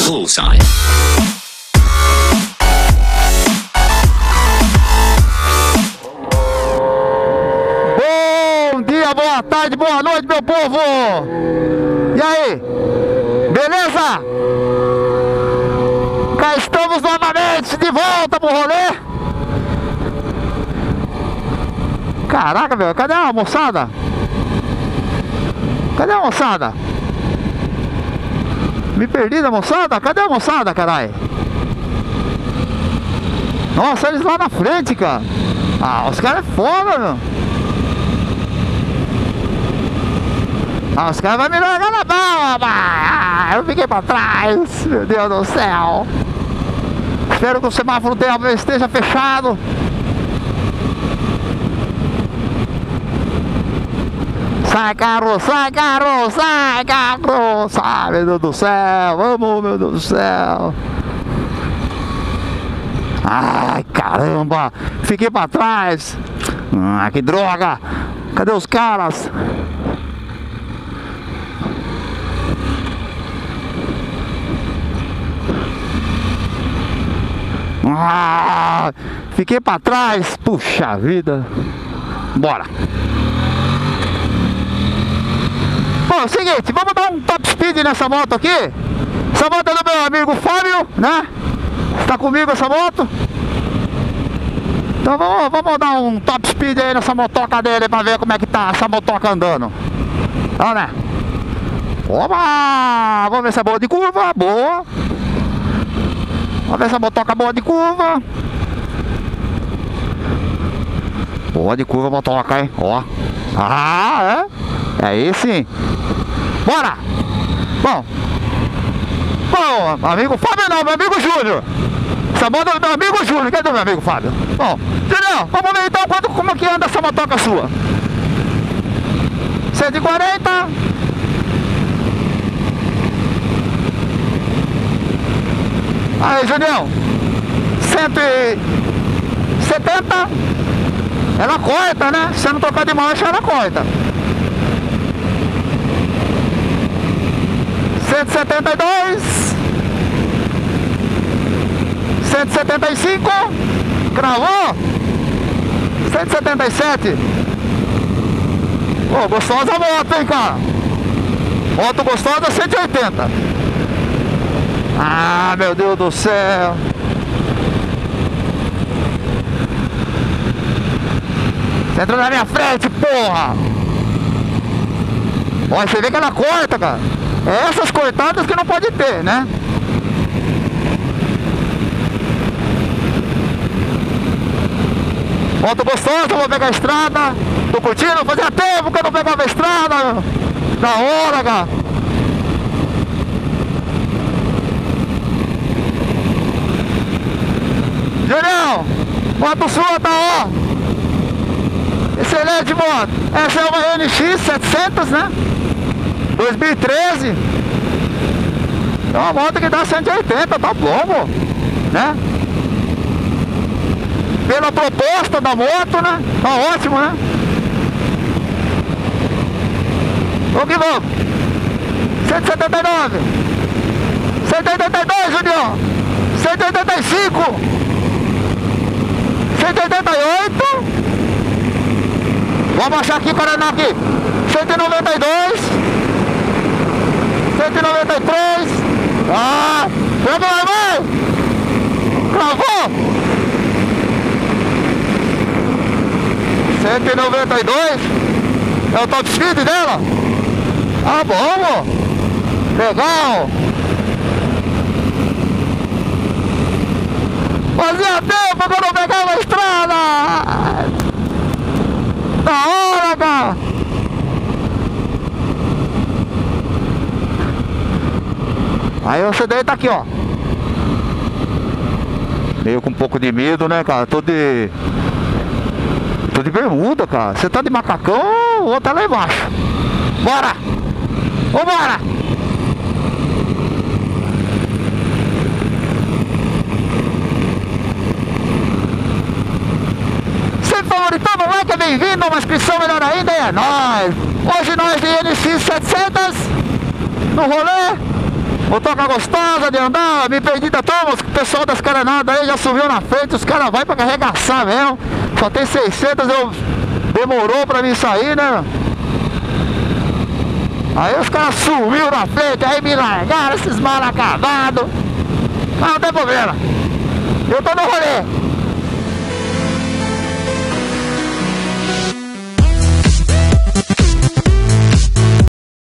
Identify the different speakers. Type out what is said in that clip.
Speaker 1: Bullseye.
Speaker 2: Bom dia, boa tarde, boa noite, meu povo! E aí? Beleza? Cá estamos novamente de volta pro rolê. Caraca, meu, cadê a moçada? Cadê a moçada? Me perdi da moçada? Cadê a moçada, caralho? Nossa, eles lá na frente, cara. Ah, os caras é foda, meu. Ah, os caras vão me largar na bala. Ah, eu fiquei pra trás. Meu Deus do céu. Espero que o semáforo esteja fechado. Sai, carro, sai, carro, sai, carro. Sai, meu Deus do céu. Vamos, meu Deus do céu. Ai, caramba. Fiquei pra trás. Ah, que droga. Cadê os caras? Ah, fiquei pra trás. Puxa vida. Bora. Bom, é o seguinte, vamos dar um top speed nessa moto aqui. Essa moto é do meu amigo Fábio, né? Está comigo essa moto. Então vamos dar um top speed aí nessa motoca dele pra ver como é que tá essa motoca andando. Ó, né? Oba! Vamos ver se é boa de curva. Boa. Vamos ver se a motoca é boa de curva. Boa de curva a motoca, hein? Ó. Ah, é? É aí sim. Bora! Bom, amigo Fábio não, meu amigo Júnior. Essa moto é do meu amigo Júnior. Cadê o meu amigo Fábio? Bom, Julião, vamos ver então como que anda essa motoca sua. 140. Aí, Julião. 170. Ela corta, né? Se não tocar de marcha, ela corta. 172. 175. Cravou. 177. Pô, gostosa a moto, hein, cara? Moto gostosa, 180. Ah, meu Deus do céu. Você entrou na minha frente, porra. Olha, você vê que ela corta, cara. É essas cortadas que não pode ter, né? Moto gostosa, vou pegar a estrada. Tô curtindo, fazia tempo que eu não pegava a estrada. Da hora, cara. Julião, moto sua tá, ó. Excelente moto. Essa é uma NX 700, né? 2013. É uma moto que dá 180, tá bom, né? Pela proposta da moto, né? Tá ótimo, né? Vamos que vamos. 179. 182, Julião. 185. 188. Vamos baixar aqui, Paraná, aqui. 192. 193. Ah! Vamos lá, vai! Cravou! 192. É o top speed dela? Ah, bom! Legal! Fazia tempo que eu não pegava a estrada! Da hora, cara! Aí o CD tá aqui, ó. Meio com um pouco de medo, né, cara? Tô de bermuda, cara. Você tá de macacão, o outro tá lá embaixo. Bora! Vambora! Favoritando o like, é bem-vindo, uma inscrição melhor ainda, é nóis! Hoje nós de NX 700 no rolê. Motoca gostosa de andar, me perdi da turma, o pessoal das caranadas aí já subiu na frente, os caras vai pra arregaçar mesmo. Só tem 600, demorou pra mim sair, né? Aí os caras sumiu na frente, aí me largaram esses mal acabados. Mas não tem problema, eu tô no rolê.